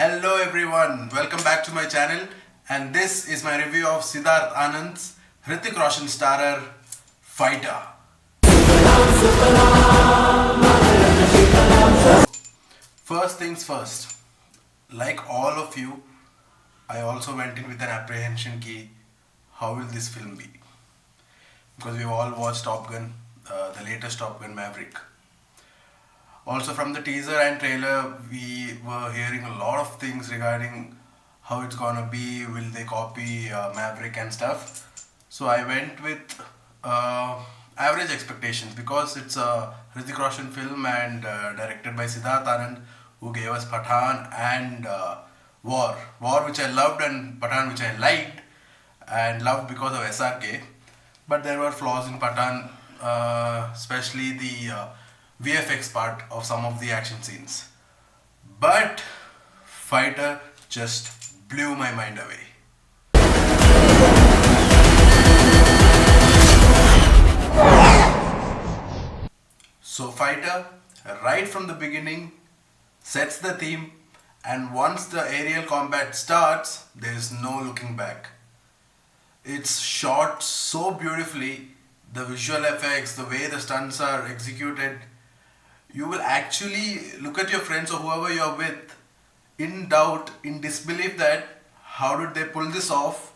Hello everyone, welcome back to my channel, and this is my review of Siddharth Anand's Hrithik Roshan starrer Fighter. First things first, like all of you, I also went in with an apprehension ki how will this film be? Because we've all watched Top Gun, the latest Top Gun Maverick. Also from the teaser and trailer, we were hearing a lot of things regarding how it's gonna be, will they copy Maverick and stuff. So I went with average expectations because it's a Hrithik Roshan film and directed by Siddharth Anand, who gave us Pathan and War. War which I loved and Pathan which I liked and loved because of SRK. But there were flaws in Pathan, especially the VFX part of some of the action scenes. But Fighter just blew my mind away. So Fighter, right from the beginning, sets the theme, and once the aerial combat starts, there is no looking back. It's shot so beautifully, the visual effects, the way the stunts are executed, you will actually look at your friends or whoever you're with in doubt, in disbelief that how did they pull this off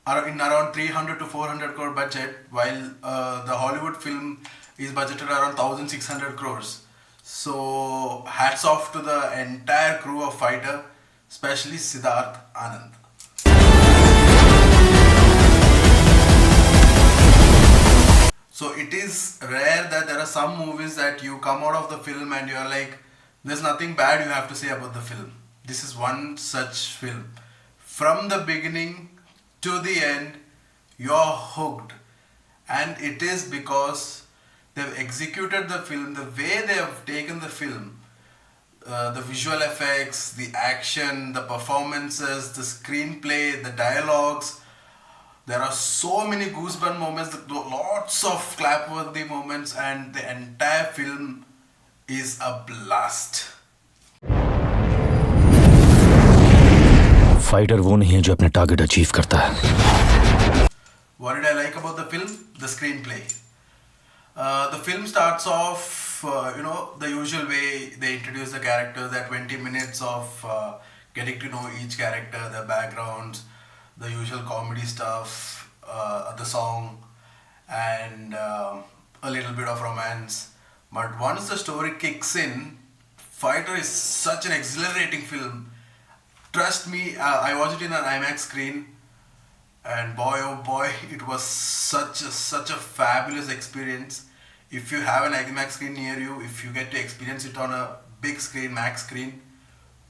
in around 300 to 400 crore budget while the Hollywood film is budgeted around 1600 crores. So hats off to the entire crew of Fighter, especially Siddharth Anand. So it is rare that there are some movies that you come out of the film and you're like, there's nothing bad you have to say about the film. This is one such film. From the beginning to the end, you're hooked. And it is because they've executed the film, the way they have taken the film, the visual effects, the action, the performances, the screenplay, the dialogues. There are so many goosebump moments, lots of clap-worthy moments, and the entire film is a blast. Fighter वो नहीं है जो अपने target achieve करता है. What did I like about the film? The screenplay. The film starts off, the usual way they introduce the characters, that 20 minutes of getting to know each character, their backgrounds, the usual comedy stuff, the song, and a little bit of romance. But once the story kicks in, Fighter is such an exhilarating film. Trust me, I watched it in an IMAX screen, and boy oh boy, it was such a fabulous experience. If you have an IMAX screen near you, if you get to experience it on a big screen, max screen,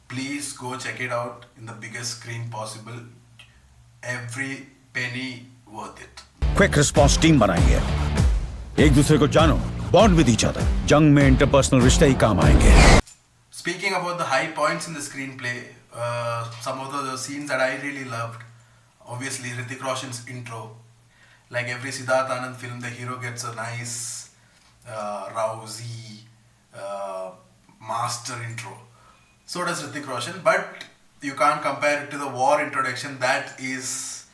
please go check it out in the biggest screen possible. Every penny worth it. Quick response team बनाएंगे. एक दूसरे को जानो, bond with each other. जंग में interpersonal रिश्ते ही काम आएंगे. Speaking about the high points in the screenplay, some of the scenes that I really loved, obviously Hrithik Roshan's intro. Like every Siddharth Anand film, the hero gets a nice, rousy, master intro. So does Hrithik Roshan, but you can't compare it to the War introduction. That is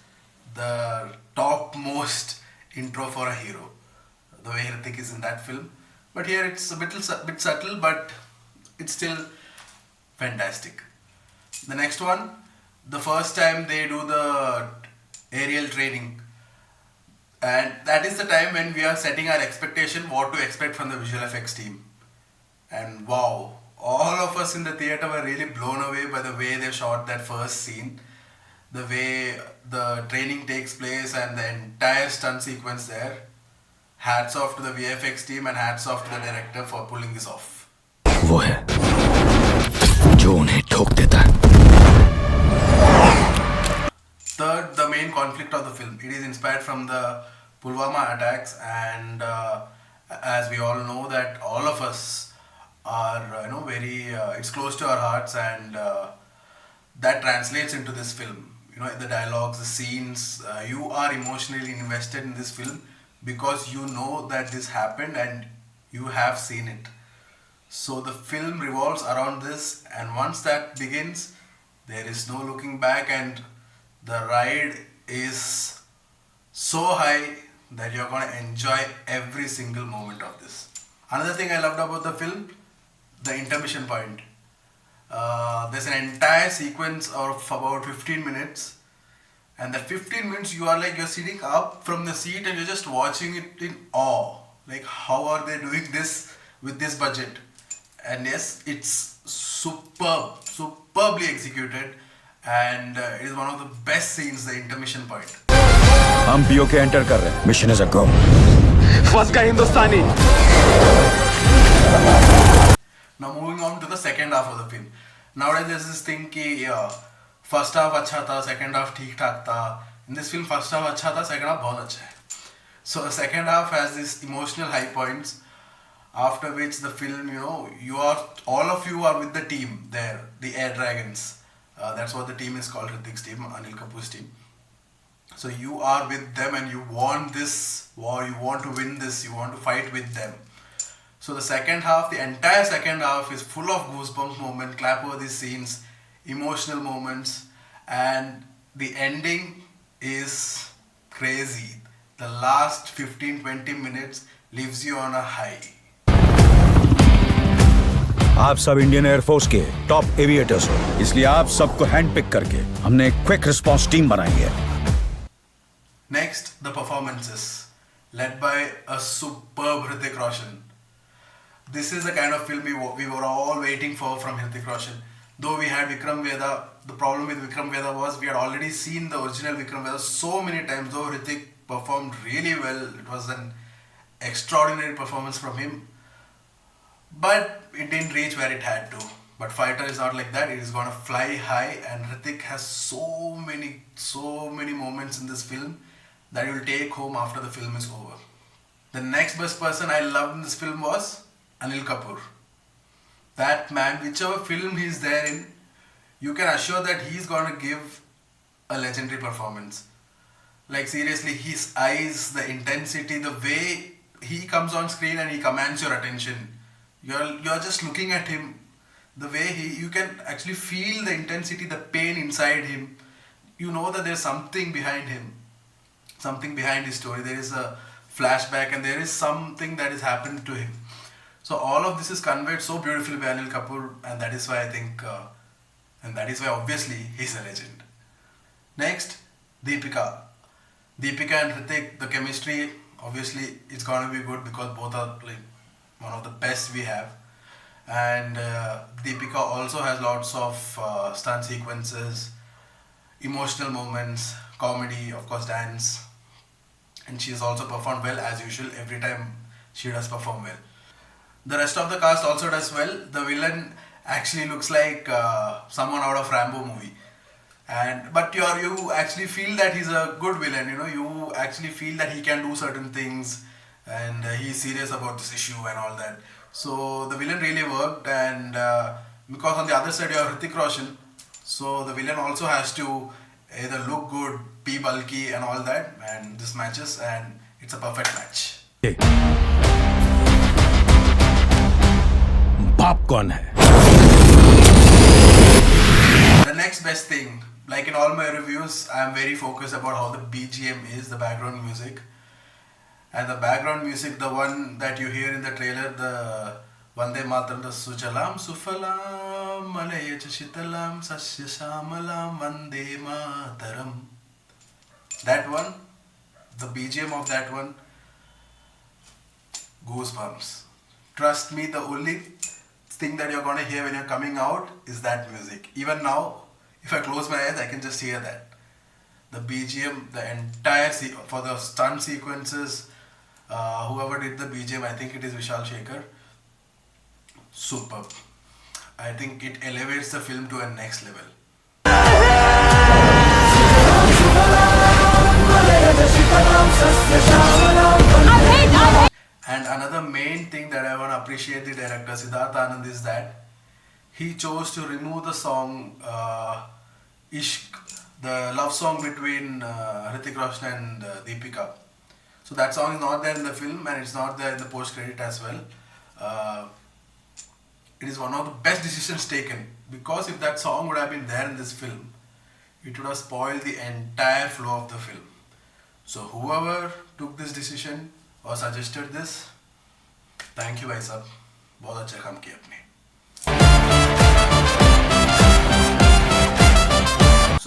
the topmost intro for a hero, the way Hrithik is in that film. But here it's a bit subtle, but it's still fantastic. The next one, the first time they do the aerial training, and that is the time when we are setting our expectation what to expect from the visual effects team. And wow, all of us in the theatre were really blown away by the way they shot that first scene, the way the training takes place and the entire stunt sequence there. Hats off to the VFX team and hats off to the director for pulling this off. वो है जो उन्हें ठोक देता है. Third, the main conflict of the film. It is inspired from the Pulwama attacks, and as we all know that all of us are very it's close to our hearts, and that translates into this film. The dialogues, the scenes, you are emotionally invested in this film because you know that this happened and you have seen it. So the film revolves around this, and once that begins, There is no looking back, and the ride is so high that you're going to enjoy every single moment of this. Another thing I loved about the film, the intermission point. There's an entire sequence of about 15 minutes, and that 15 minutes you are like you're sitting up from the seat and you're just watching it in awe. Like, how are they doing this with this budget? And yes, it's superbly executed, and it is one of the best scenes, the intermission point. हम PoK enter कर रहे हैं. Mission is a गो. फंस गए हिंदुस्तानी. Now moving on to the second half of the film. Nowadays there's this thing कि first half अच्छा था, second half ठीक ठाक था. In this film first half अच्छा था, second half बहुत अच्छा है. So the second half has these emotional high points, after which the film, all of you are with the team there, the Air Dragons. That's what the team is called, Hrithik's team, Anil Kapoor's team. So you are with them and you want this war, you want to win this, you want to fight with them. So the second half, the entire second half is full of goosebumps moments, clap over these scenes, emotional moments, and the ending is crazy. The last 15-20 minutes leaves you on a high. आप सब Indian air force के top aviators हो, इसलिए आप सबको hand pick करके हमने एक क्विक रिस्पांस टीम बनाई है. Next, the performances, led by a superb Hrithik Roshan. This is the kind of film we were all waiting for from Hrithik Roshan. Though we had Vikram Vedha, the problem with Vikram Vedha was we had already seen the original Vikram Vedha so many times. Though Hrithik performed really well, it was an extraordinary performance from him, but it didn't reach where it had to. But Fighter is not like that. It is going to fly high, and Hrithik has so many moments in this film that you will take home after the film is over. The next best person I loved in this film was Anil Kapoor. That man, whichever film he's there in, you can assure that he's going to give a legendary performance. Like, seriously, his eyes, the intensity, the way he comes on screen and he commands your attention. You're just looking at him. The way you can actually feel the intensity, the pain inside him. You know that there's something behind him. Something behind his story. There is a flashback and there is something that has happened to him. So all of this is conveyed so beautifully by Anil Kapoor, and that is why I think, and that is why obviously he's a legend. Next, Deepika. Deepika and Hrithik, the chemistry, obviously it's going to be good because both are like one of the best we have. And Deepika also has lots of stunt sequences, emotional moments, comedy, of course dance, and she has also performed well as usual. Every time she does perform well. The rest of the cast also does well. The villain actually looks like someone out of Rambo movie, but you actually feel that he's a good villain. You actually feel that he can do certain things, and he's serious about this issue and all that. So the villain really worked, and because on the other side you have Hrithik Roshan, so the villain also has to either look good, be bulky and all that, and this matches, and it's a perfect match. बाप कौन है? The next best thing, like in all my reviews, I am very focused about how the BGM is, the background music. And the background music, the one that you hear in the trailer, the Vande Mataram, the Sujalam Sufalam Malayach Shitalam Sasya Shamalam Vande Mataram. That one, the BGM of that one, goosebumps. Trust me, the only thing that you're going to hear when you're coming out is that music. Even now, if I close my eyes, I can just hear that. The BGM, the entire for the stunt sequences, whoever did the BGM, I think it is Vishal Shekhar. Superb. I think it elevates the film to a next level. And another main thing that I want to appreciate the director Siddharth Anand is that he chose to remove the song Ishq, the love song between Hrithik Roshan and Deepika. So that song is not there in the film, and it's not there in the post credit as well. It is one of the best decisions taken because if that song would have been there in this film, it would have spoiled the entire flow of the film. So whoever took this decision or suggested this, thank you भाई साहब, बहुत अच्छा काम किया आपने.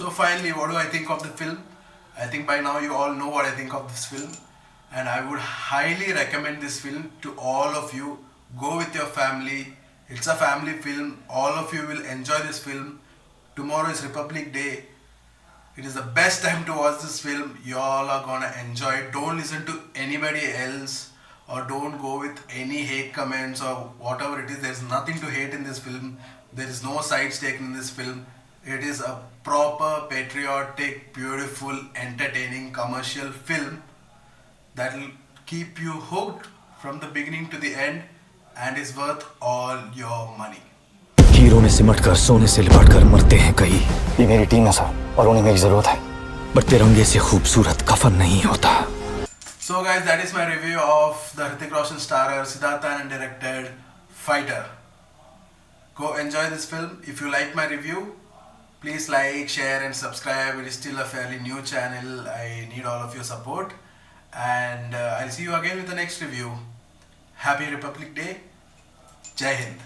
So finally, what do I think of the film? I think by now you all know what I think of this film, and I would highly recommend this film to all of you. Go with your family. It's a family film. All of you will enjoy this film. Tomorrow is Republic Day. It is the best time to watch this film. You all are gonna enjoy it. Don't listen to anybody else, or don't go with any hate comments or whatever it is. There's nothing to hate in this film. There is no sides taken in this film. It is a proper, patriotic, beautiful, entertaining, commercial film that will keep you hooked from the beginning to the end and is worth all your money. Hero ने सिमट कर सोने से लिपट कर मरते हैं कहीं. ये मेरी टीम है सर, और उन्हें मेरी जरूरत है. बट तिरंगे से खूबसूरत कफन नहीं होता. So guys, that is my review of the Hrithik Roshan starrer, Siddharth and directed Fighter. Go enjoy this film. If you like my review, please like, share and subscribe. It is still a fairly new channel. I need all of your support. And I'll see you again with the next review. Happy Republic Day. Jai Hind.